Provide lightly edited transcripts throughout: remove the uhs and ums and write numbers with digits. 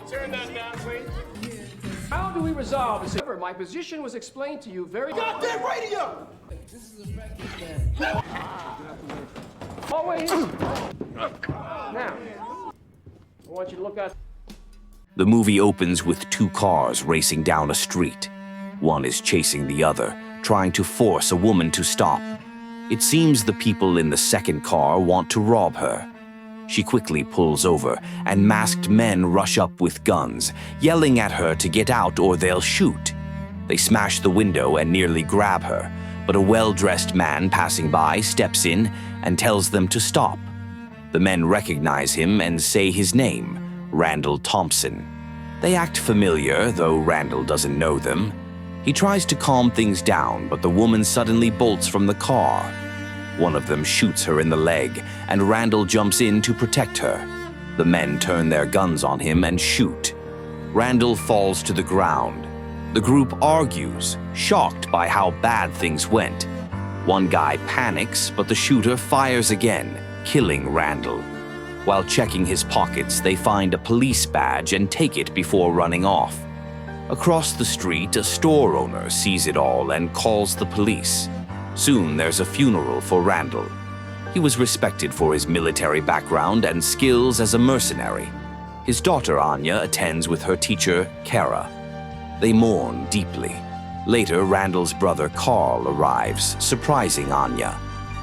Turn that down, please. How do we resolve this? My position was explained to you very... Goddamn radio! This is effective, man. Always. Now, I want you to look out. The movie opens with two cars racing down a street. One is chasing the other, trying to force a woman to stop. It seems the people in the second car want to rob her. She quickly pulls over, and masked men rush up with guns, yelling at her to get out or they'll shoot. They smash the window and nearly grab her, but a well-dressed man passing by steps in and tells them to stop. The men recognize him and say his name, Randall Thompson. They act familiar, though Randall doesn't know them. He tries to calm things down, but the woman suddenly bolts from the car. One of them shoots her in the leg, and Randall jumps in to protect her. The men turn their guns on him and shoot. Randall falls to the ground. The group argues, shocked by how bad things went. One guy panics, but the shooter fires again, killing Randall. While checking his pockets, they find a police badge and take it before running off. Across the street, a store owner sees it all and calls the police. Soon there's a funeral for Randall. He was respected for his military background and skills as a mercenary. His daughter Anya attends with her teacher, Kara. They mourn deeply. Later, Randall's brother Carl arrives, surprising Anya.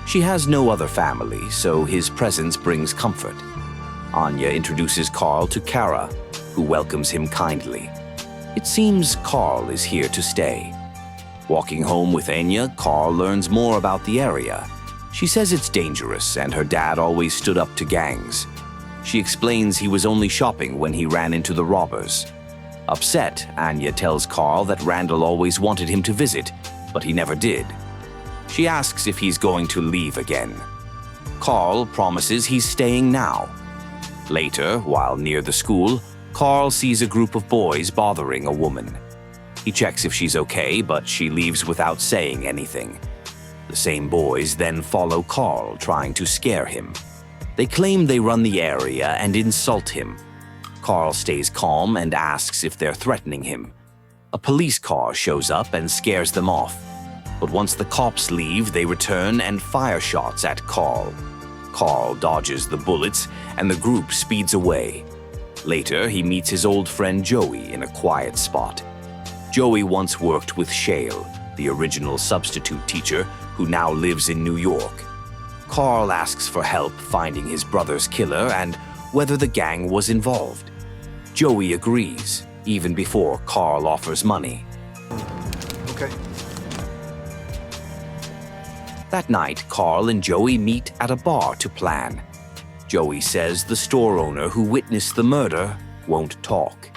She has no other family, so his presence brings comfort. Anya introduces Carl to Kara, who welcomes him kindly. It seems Carl is here to stay. Walking home with Anya, Carl learns more about the area. She says it's dangerous and her dad always stood up to gangs. She explains he was only shopping when he ran into the robbers. Upset, Anya tells Carl that Randall always wanted him to visit, but he never did. She asks if he's going to leave again. Carl promises he's staying now. Later, while near the school, Carl sees a group of boys bothering a woman. He checks if she's okay, but she leaves without saying anything. The same boys then follow Carl, trying to scare him. They claim they run the area and insult him. Carl stays calm and asks if they're threatening him. A police car shows up and scares them off. But once the cops leave, they return and fire shots at Carl. Carl dodges the bullets, and the group speeds away. Later, he meets his old friend Joey in a quiet spot. Joey once worked with Shale, the original substitute teacher who now lives in New York. Carl asks for help finding his brother's killer and whether the gang was involved. Joey agrees, even before Carl offers money. Okay. That night, Carl and Joey meet at a bar to plan. Joey says the store owner who witnessed the murder won't talk.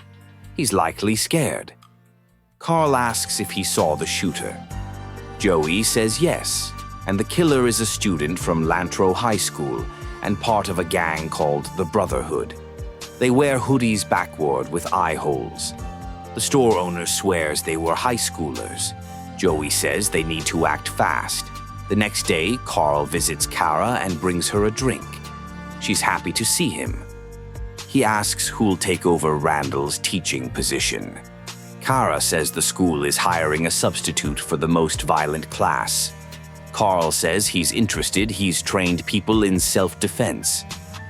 He's likely scared. Carl asks if he saw the shooter. Joey says yes, and the killer is a student from Lantro High School and part of a gang called the Brotherhood. They wear hoodies backward with eye holes. The store owner swears they were high schoolers. Joey says they need to act fast. The next day, Carl visits Kara and brings her a drink. She's happy to see him. He asks who'll take over Randall's teaching position. Kara says the school is hiring a substitute for the most violent class. Carl says he's interested. He's trained people in self-defense.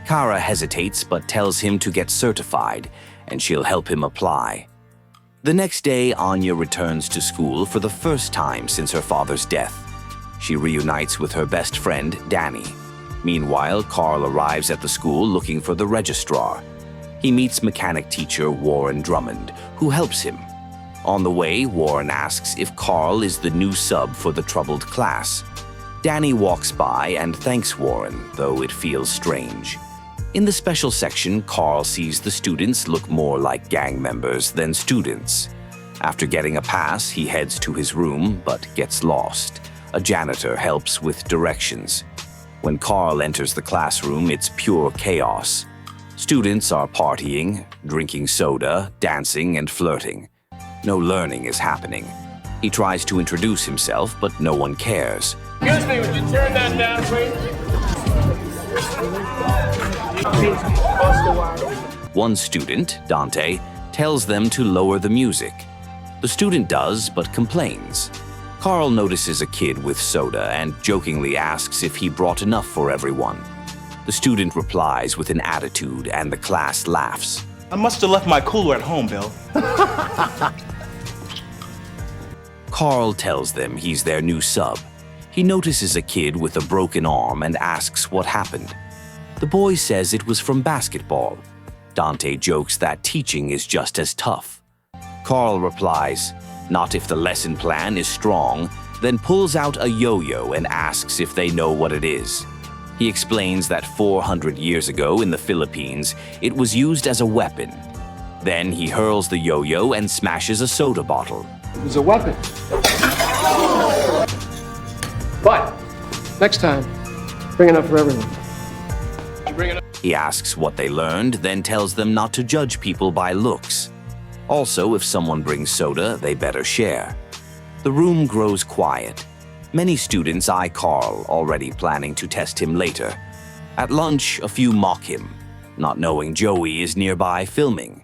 Kara hesitates but tells him to get certified, and she'll help him apply. The next day, Anya returns to school for the first time since her father's death. She reunites with her best friend, Danny. Meanwhile, Carl arrives at the school looking for the registrar. He meets mechanic teacher Warren Drummond, who helps him. On the way, Warren asks if Carl is the new sub for the troubled class. Danny walks by and thanks Warren, though it feels strange. In the special section, Carl sees the students look more like gang members than students. After getting a pass, he heads to his room, but gets lost. A janitor helps with directions. When Carl enters the classroom, it's pure chaos. Students are partying, drinking soda, dancing, and flirting. No learning is happening. He tries to introduce himself, but no one cares. Excuse me, would you turn that down, please? One student, Dante, tells them to lower the music. The student does, but complains. Carl notices a kid with soda and jokingly asks if he brought enough for everyone. The student replies with an attitude and the class laughs. I must have left my cooler at home, Bill. Carl tells them he's their new sub. He notices a kid with a broken arm and asks what happened. The boy says it was from basketball. Dante jokes that teaching is just as tough. Carl replies, not if the lesson plan is strong, then pulls out a yo-yo and asks if they know what it is. He explains that 400 years ago in the Philippines, it was used as a weapon. Then he hurls the yo-yo and smashes a soda bottle. It was a weapon. But next time, bring enough for everyone. He asks what they learned, then tells them not to judge people by looks. Also, if someone brings soda, they better share. The room grows quiet. Many students eye Carl, already planning to test him later. At lunch, a few mock him, not knowing Joey is nearby filming.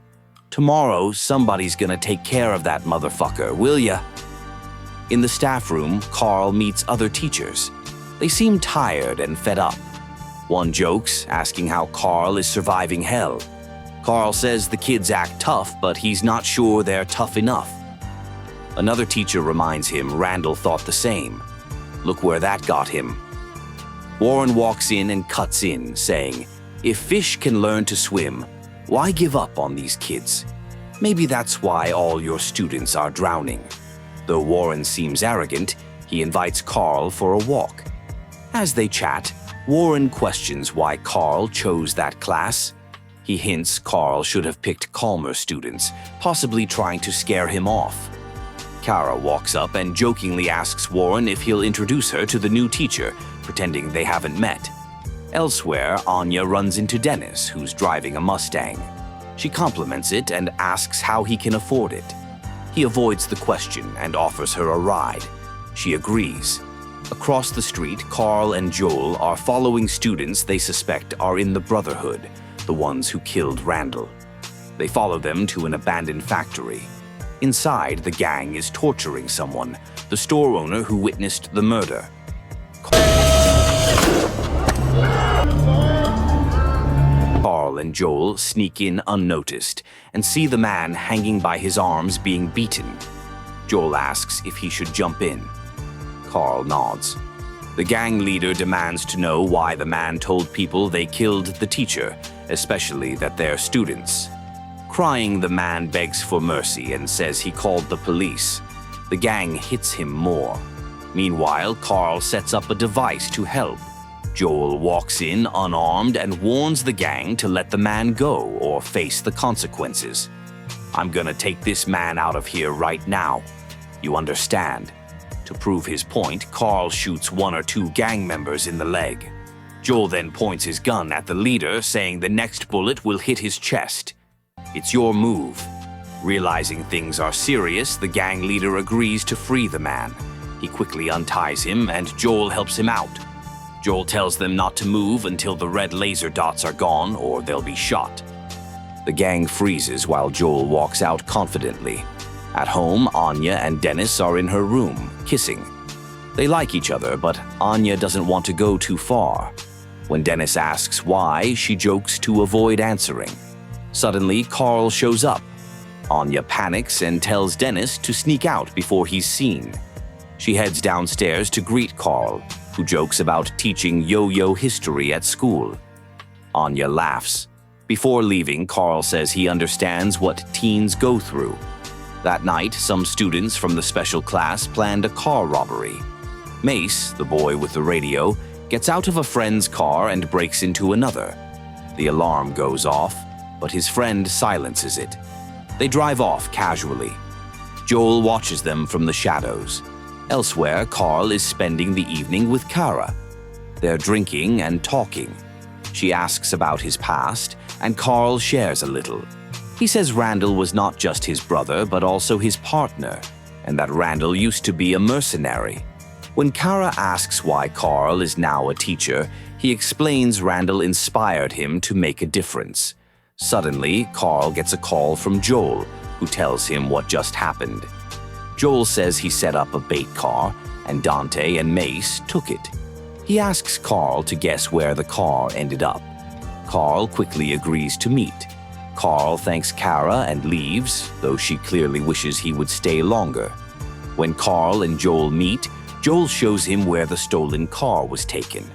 Tomorrow, somebody's gonna take care of that motherfucker, will ya? In the staff room, Carl meets other teachers. They seem tired and fed up. One jokes, asking how Carl is surviving hell. Carl says the kids act tough, but he's not sure they're tough enough. Another teacher reminds him Randall thought the same. Look where that got him. Warren walks in and cuts in, saying, if fish can learn to swim, why give up on these kids? Maybe that's why all your students are drowning. Though Warren seems arrogant, he invites Carl for a walk. As they chat, Warren questions why Carl chose that class. He hints Carl should have picked calmer students, possibly trying to scare him off. Kara walks up and jokingly asks Warren if he'll introduce her to the new teacher, pretending they haven't met. Elsewhere, Anya runs into Dennis, who's driving a Mustang. She compliments it and asks how he can afford it. He avoids the question and offers her a ride. She agrees. Across the street, Carl and Joel are following students they suspect are in the Brotherhood, the ones who killed Randall. They follow them to an abandoned factory. Inside, the gang is torturing someone, the store owner who witnessed the murder. Carl and Joel sneak in unnoticed and see the man hanging by his arms being beaten. Joel asks if he should jump in. Carl nods. The gang leader demands to know why the man told people they killed the teacher, especially that they're students. Crying, the man begs for mercy and says he called the police. The gang hits him more. Meanwhile, Carl sets up a device to help. Joel walks in unarmed and warns the gang to let the man go or face the consequences. I'm gonna take this man out of here right now. You understand? To prove his point, Carl shoots one or two gang members in the leg. Joel then points his gun at the leader, saying the next bullet will hit his chest. It's your move. Realizing things are serious, the gang leader agrees to free the man. He quickly unties him and Joel helps him out. Joel tells them not to move until the red laser dots are gone or they'll be shot. The gang freezes while Joel walks out confidently. At home, Anya and Dennis are in her room, kissing. They like each other, but Anya doesn't want to go too far. When Dennis asks why, she jokes to avoid answering. Suddenly, Carl shows up. Anya panics and tells Dennis to sneak out before he's seen. She heads downstairs to greet Carl, who jokes about teaching yo-yo history at school. Anya laughs. Before leaving, Carl says he understands what teens go through. That night, some students from the special class planned a car robbery. Mace, the boy with the radio, gets out of a friend's car and breaks into another. The alarm goes off, but his friend silences it. They drive off casually. Joel watches them from the shadows. Elsewhere, Carl is spending the evening with Kara. They're drinking and talking. She asks about his past, and Carl shares a little. He says Randall was not just his brother, but also his partner, and that Randall used to be a mercenary. When Kara asks why Carl is now a teacher, he explains Randall inspired him to make a difference. Suddenly, Carl gets a call from Joel, who tells him what just happened. Joel says he set up a bait car, and Dante and Mace took it. He asks Carl to guess where the car ended up. Carl quickly agrees to meet. Carl thanks Kara and leaves, though she clearly wishes he would stay longer. When Carl and Joel meet, Joel shows him where the stolen car was taken.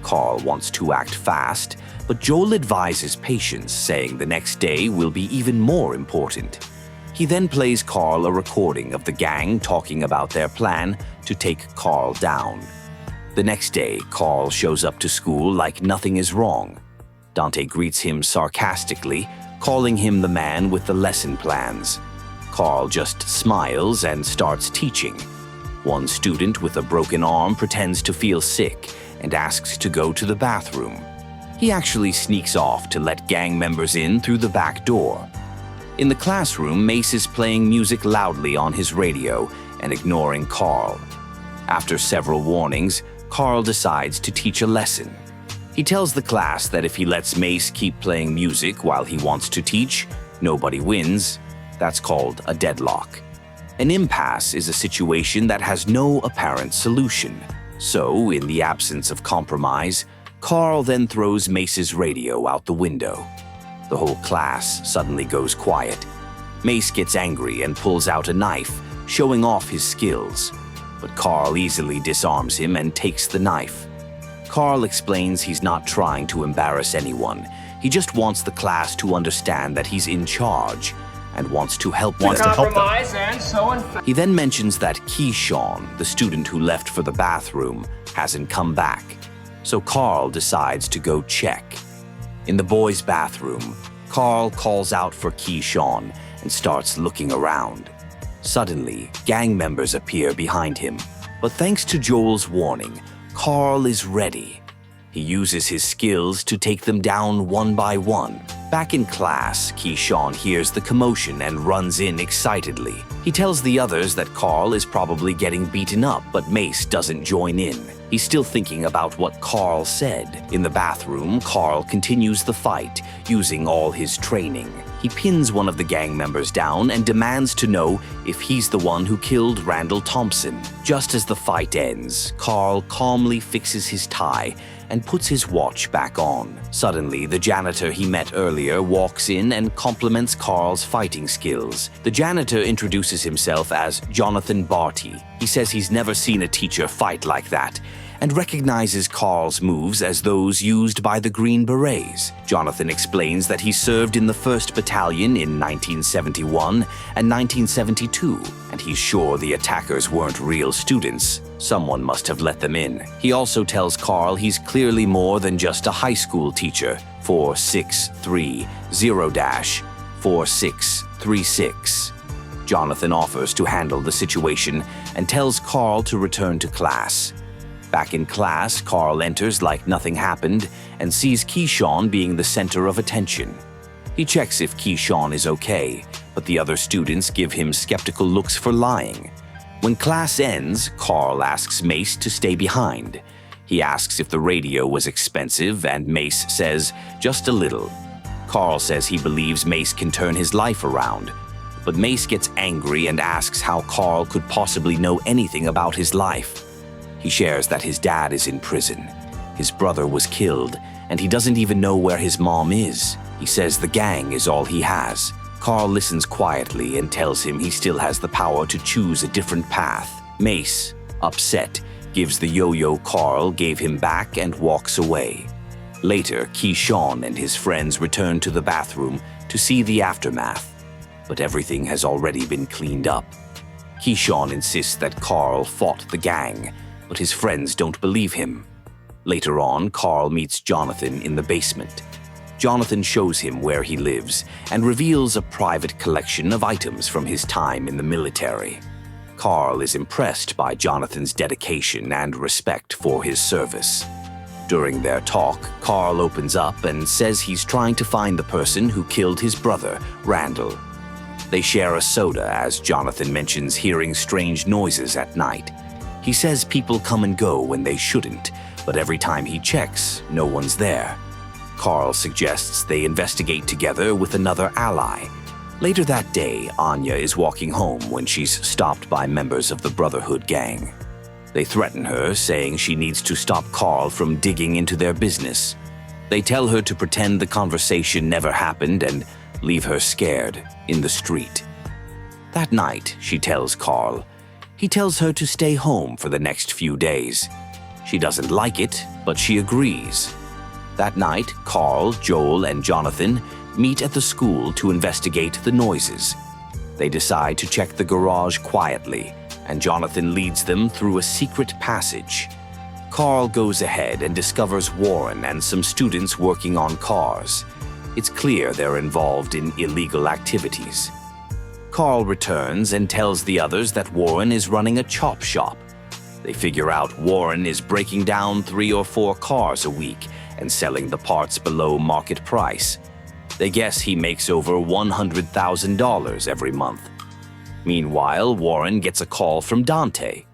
Carl wants to act fast, but Joel advises patience, saying the next day will be even more important. He then plays Carl a recording of the gang talking about their plan to take Carl down. The next day, Carl shows up to school like nothing is wrong. Dante greets him sarcastically, calling him the man with the lesson plans. Carl just smiles and starts teaching. One student with a broken arm pretends to feel sick and asks to go to the bathroom. He actually sneaks off to let gang members in through the back door. In the classroom, Mace is playing music loudly on his radio and ignoring Carl. After several warnings, Carl decides to teach a lesson. He tells the class that if he lets Mace keep playing music while he wants to teach, nobody wins. That's called a deadlock. An impasse is a situation that has no apparent solution. So, in the absence of compromise, Carl then throws Mace's radio out the window. The whole class suddenly goes quiet. Mace gets angry and pulls out a knife, showing off his skills. But Carl easily disarms him and takes the knife. Carl explains he's not trying to embarrass anyone. He just wants the class to understand that he's in charge and wants to help them. And so He then mentions that Keyshawn, the student who left for the bathroom, hasn't come back. So Carl decides to go check. In the boys' bathroom, Carl calls out for Keyshawn and starts looking around. Suddenly, gang members appear behind him. But thanks to Joel's warning, Carl is ready. He uses his skills to take them down one by one. Back in class, Keyshawn hears the commotion and runs in excitedly. He tells the others that Carl is probably getting beaten up, but Mace doesn't join in. He's still thinking about what Carl said. In the bathroom, Carl continues the fight, using all his training. He pins one of the gang members down and demands to know if he's the one who killed Randall Thompson. Just as the fight ends, Carl calmly fixes his tie and puts his watch back on. Suddenly, the janitor he met earlier walks in and compliments Carl's fighting skills. The janitor introduces himself as Jonathan Barty. He says he's never seen a teacher fight like that, and recognizes Carl's moves as those used by the Green Berets. Jonathan explains that he served in the 1st Battalion in 1971 and 1972, and he's sure the attackers weren't real students. Someone must have let them in. He also tells Carl he's clearly more than just a high school teacher. 4630-4636. Jonathan offers to handle the situation and tells Carl to return to class. Back in class, Carl enters like nothing happened and sees Keyshawn being the center of attention. He checks if Keyshawn is okay, but the other students give him skeptical looks for lying. When class ends, Carl asks Mace to stay behind. He asks if the radio was expensive, and Mace says, just a little. Carl says he believes Mace can turn his life around, but Mace gets angry and asks how Carl could possibly know anything about his life. He shares that his dad is in prison. His brother was killed, and he doesn't even know where his mom is. He says the gang is all he has. Carl listens quietly and tells him he still has the power to choose a different path. Mace, upset, gives the yo-yo Carl gave him back and walks away. Later, Keyshawn and his friends return to the bathroom to see the aftermath, but everything has already been cleaned up. Keyshawn insists that Carl fought the gang, but his friends don't believe him. Later on, Carl meets Jonathan in the basement. Jonathan shows him where he lives and reveals a private collection of items from his time in the military. Carl is impressed by Jonathan's dedication and respect for his service. During their talk, Carl opens up and says he's trying to find the person who killed his brother, Randall. They share a soda as Jonathan mentions hearing strange noises at night. He says people come and go when they shouldn't, but every time he checks, no one's there. Carl suggests they investigate together with another ally. Later that day, Anya is walking home when she's stopped by members of the Brotherhood gang. They threaten her, saying she needs to stop Carl from digging into their business. They tell her to pretend the conversation never happened and leave her scared in the street. That night, she tells Carl. He tells her to stay home for the next few days. She doesn't like it, but she agrees. That night, Carl, Joel, and Jonathan meet at the school to investigate the noises. They decide to check the garage quietly, and Jonathan leads them through a secret passage. Carl goes ahead and discovers Warren and some students working on cars. It's clear they're involved in illegal activities. Carl returns and tells the others that Warren is running a chop shop. They figure out Warren is breaking down 3 or 4 cars a week and selling the parts below market price. They guess he makes over $100,000 every month. Meanwhile, Warren gets a call from Dante.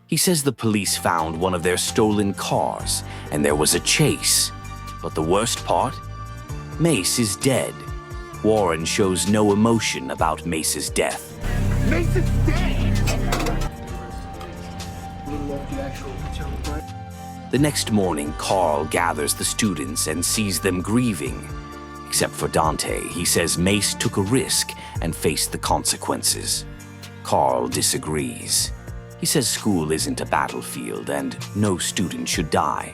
He says the police found one of their stolen cars and there was a chase. But the worst part? Mace is dead. Warren shows no emotion about Mace's death. Mace is dead! The next morning, Carl gathers the students and sees them grieving. Except for Dante, he says Mace took a risk and faced the consequences. Carl disagrees. He says school isn't a battlefield and no student should die.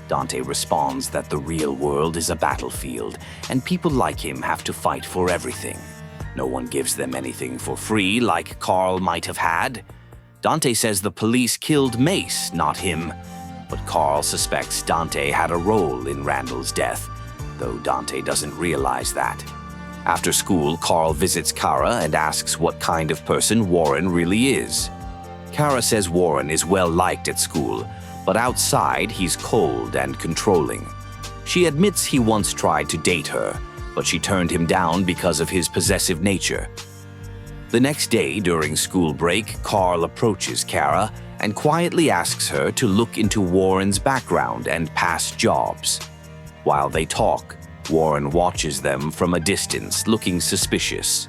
Dante responds that the real world is a battlefield and people like him have to fight for everything. No one gives them anything for free like Carl might have had. Dante says the police killed Mace, not him. But Carl suspects Dante had a role in Randall's death, though Dante doesn't realize that. After school, Carl visits Kara and asks what kind of person Warren really is. Kara says Warren is well liked at school, but outside he's cold and controlling. She admits he once tried to date her, but she turned him down because of his possessive nature. The next day, during school break, Carl approaches Kara and quietly asks her to look into Warren's background and past jobs. While they talk, Warren watches them from a distance, looking suspicious.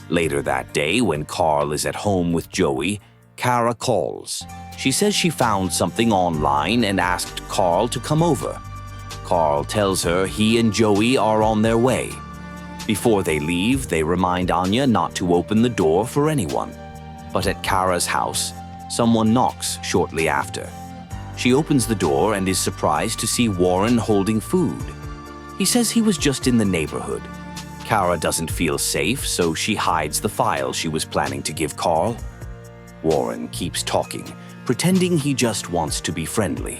Later that day, when Carl is at home with Joey, Kara calls. She says she found something online and asked Carl to come over. Carl tells her he and Joey are on their way. Before they leave, they remind Anya not to open the door for anyone. But at Kara's house, someone knocks shortly after. She opens the door and is surprised to see Warren holding food. He says he was just in the neighborhood. Kara doesn't feel safe, so she hides the file she was planning to give Carl. Warren keeps talking, pretending he just wants to be friendly.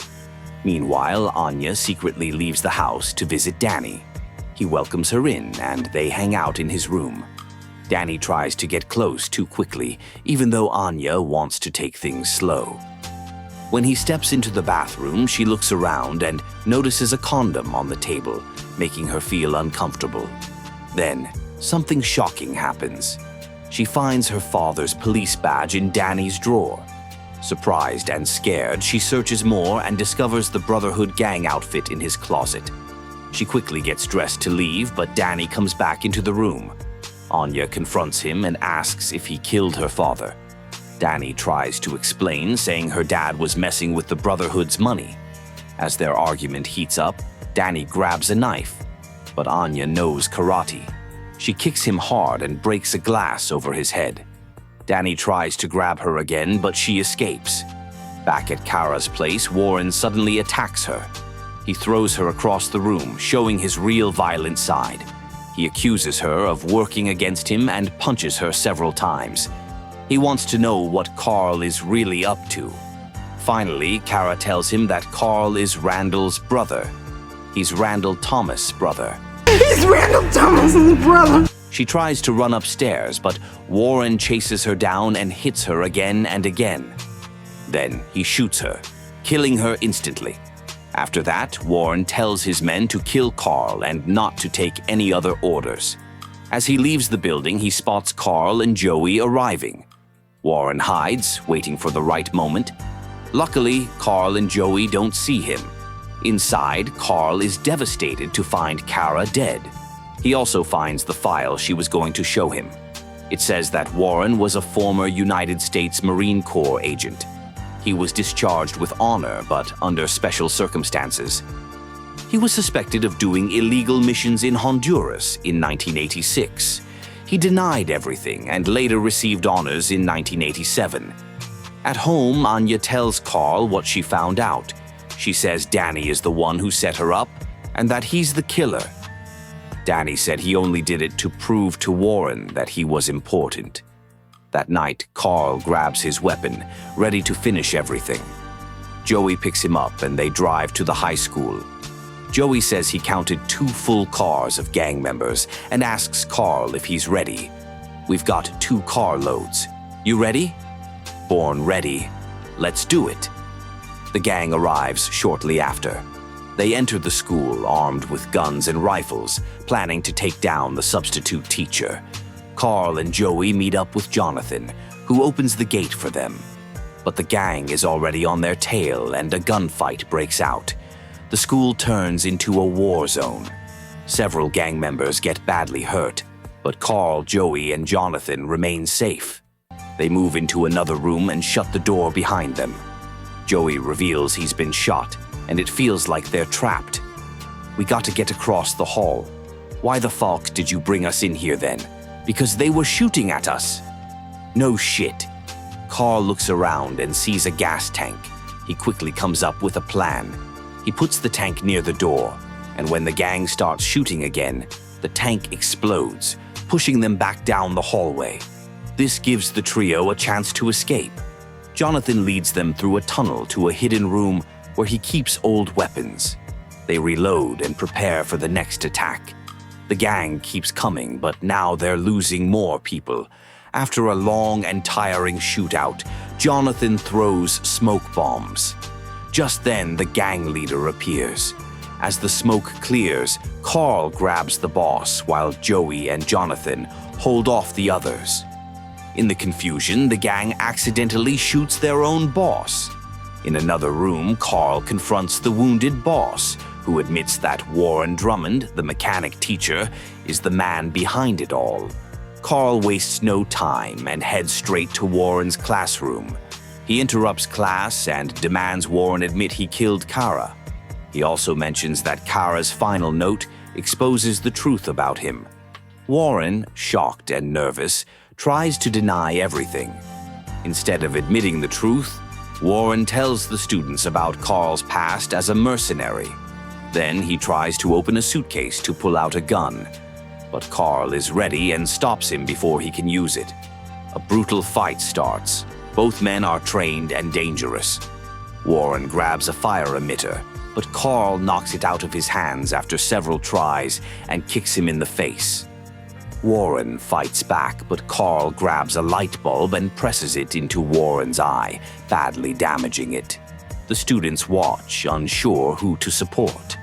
Meanwhile, Anya secretly leaves the house to visit Danny. He welcomes her in, and they hang out in his room. Danny tries to get close too quickly, even though Anya wants to take things slow. When he steps into the bathroom, she looks around and notices a condom on the table, making her feel uncomfortable. Then, something shocking happens. She finds her father's police badge in Danny's drawer. Surprised and scared, she searches more and discovers the Brotherhood gang outfit in his closet. She quickly gets dressed to leave, but Danny comes back into the room. Anya confronts him and asks if he killed her father. Danny tries to explain, saying her dad was messing with the Brotherhood's money. As their argument heats up, Danny grabs a knife, but Anya knows karate. She kicks him hard and breaks a glass over his head. Danny tries to grab her again, but she escapes. Back at Kara's place, Warren suddenly attacks her. He throws her across the room, showing his real violent side. He accuses her of working against him and punches her several times. He wants to know what Carl is really up to. Finally, Kara tells him that Carl is Randall's brother. He's Randall Thomas' brother. He's Randall Thomas's brother! She tries to run upstairs, but Warren chases her down and hits her again and again. Then he shoots her, killing her instantly. After that, Warren tells his men to kill Carl and not to take any other orders. As he leaves the building, he spots Carl and Joey arriving. Warren hides, waiting for the right moment. Luckily, Carl and Joey don't see him. Inside, Carl is devastated to find Kara dead. He also finds the file she was going to show him. It says that Warren was a former United States Marine Corps agent. He was discharged with honor, but under special circumstances. He was suspected of doing illegal missions in Honduras in 1986. He denied everything and later received honors in 1987. At home, Anya tells Carl what she found out. She says Danny is the one who set her up and that he's the killer. Danny said he only did it to prove to Warren that he was important. That night, Carl grabs his weapon, ready to finish everything. Joey picks him up and they drive to the high school. Joey says he counted 2 full cars of gang members and asks Carl if he's ready. "We've got 2 car loads. You ready?" "Born ready. Let's do it." The gang arrives shortly after. They enter the school armed with guns and rifles, planning to take down the substitute teacher. Carl and Joey meet up with Jonathan, who opens the gate for them. But the gang is already on their tail and a gunfight breaks out. The school turns into a war zone. Several gang members get badly hurt, but Carl, Joey, and Jonathan remain safe. They move into another room and shut the door behind them. Joey reveals he's been shot, and it feels like they're trapped. "We got to get across the hall. Why the fuck did you bring us in here then? Because they were shooting at us." "No shit." Carl looks around and sees a gas tank. He quickly comes up with a plan. He puts the tank near the door, and when the gang starts shooting again, the tank explodes, pushing them back down the hallway. This gives the trio a chance to escape. Jonathan leads them through a tunnel to a hidden room where he keeps old weapons. They reload and prepare for the next attack. The gang keeps coming, but now they're losing more people. After a long and tiring shootout, Jonathan throws smoke bombs. Just then, the gang leader appears. As the smoke clears, Carl grabs the boss while Joey and Jonathan hold off the others. In the confusion, the gang accidentally shoots their own boss. In another room, Carl confronts the wounded boss, who admits that Warren Drummond, the mechanic teacher, is the man behind it all. Carl wastes no time and heads straight to Warren's classroom. He interrupts class and demands Warren admit he killed Kara. He also mentions that Kara's final note exposes the truth about him. Warren, shocked and nervous, tries to deny everything. Instead of admitting the truth, Warren tells the students about Carl's past as a mercenary. Then he tries to open a suitcase to pull out a gun, but Carl is ready and stops him before he can use it. A brutal fight starts. Both men are trained and dangerous. Warren grabs a fire emitter, but Carl knocks it out of his hands after several tries and kicks him in the face. Warren fights back, but Carl grabs a light bulb and presses it into Warren's eye, badly damaging it. The students watch, unsure who to support.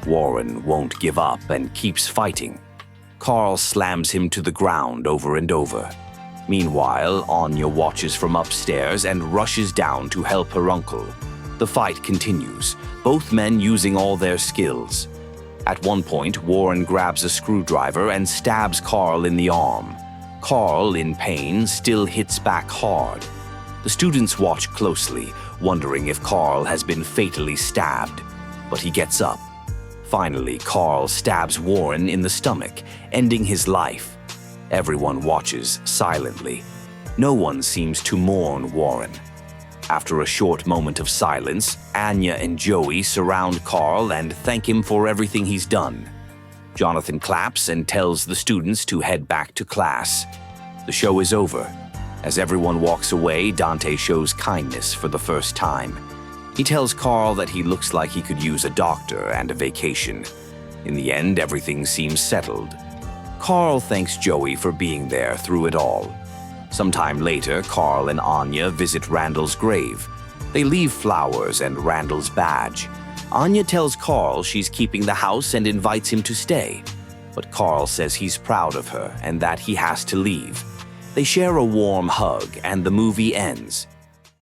Warren won't give up and keeps fighting. Carl slams him to the ground over and over. Meanwhile, Anya watches from upstairs and rushes down to help her uncle. The fight continues, both men using all their skills. At one point, Warren grabs a screwdriver and stabs Carl in the arm. Carl, in pain, still hits back hard. The students watch closely, wondering if Carl has been fatally stabbed, but he gets up. Finally, Carl stabs Warren in the stomach, ending his life. Everyone watches silently. No one seems to mourn Warren. After a short moment of silence, Anya and Joey surround Carl and thank him for everything he's done. Jonathan claps and tells the students to head back to class. The show is over. As everyone walks away, Dante shows kindness for the first time. He tells Carl that he looks like he could use a doctor and a vacation. In the end, everything seems settled. Carl thanks Joey for being there through it all. Sometime later, Carl and Anya visit Randall's grave. They leave flowers and Randall's badge. Anya tells Carl she's keeping the house and invites him to stay. But Carl says he's proud of her and that he has to leave. They share a warm hug and the movie ends.